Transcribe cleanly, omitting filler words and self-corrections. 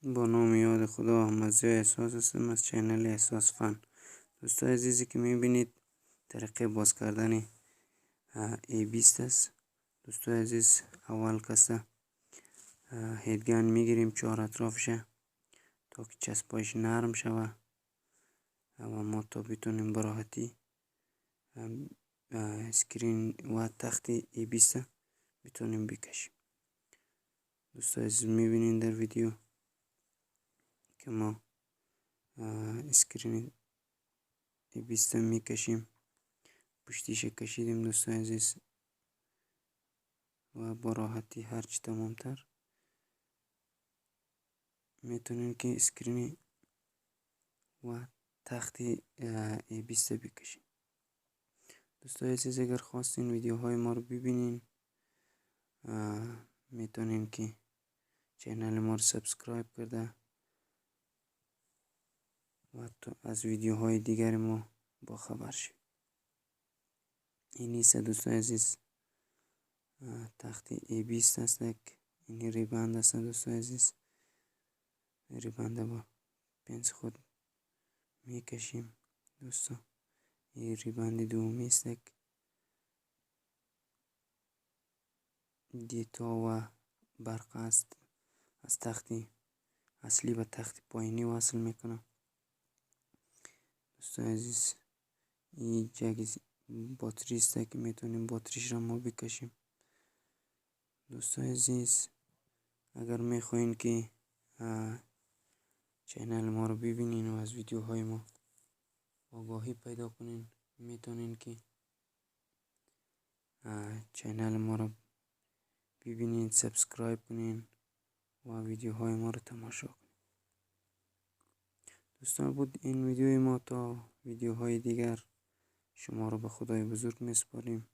با نام یاد خدا مزه احساس هستم از چینل احساس فن. دوستان عزیزی که میبینید طریقه باز کردن A20 است. دوستان عزیز اول کسته هیدگن میگیریم 4 اطرافشه تا که چسبایش نرم شوه و ما تا بتونیم براحتی اسکرین و تخت A20 بتونیم بکشیم. دوستان عزیز میبینید در ویدیو که ما اسکرین A20 میکشیم، پشتیش کشیدیم دوستان عزیز و با راحتی هرچی تمامتر میتونیم که اسکرین و تخت A20 بکشیم. دوستان عزیز اگر خواستین ویدیوهای ما رو ببینین میتونین که چینل ما رو سابسکرایب کرده و از ویدیوهای دیگر ما با خبر شید. این نیست دوستان عزیز تخت A20 است. این ریبند است دوستان عزیز. ریبند با پنس خود میکشیم دوستان. این ریبند دومی است دیتا و برق است از تخت اصلی به تخت پایینی وصل میکنه. دوستان عزیز این جک باتری است که میتونیم باتریش را ما بکشیم. دوستان عزیز اگر میخواین که چینل ما رو ببینین و از ویدیوهای ما آگاهی پیدا کنین میتونین که چینل ما رو ببینین، سابسکرایب کنین و ویدیوهای ما رو تماشا کنین. دوستان بود این ویدیوی ما. تا ویدیوهای دیگر شما رو به خدای بزرگ میسپاریم.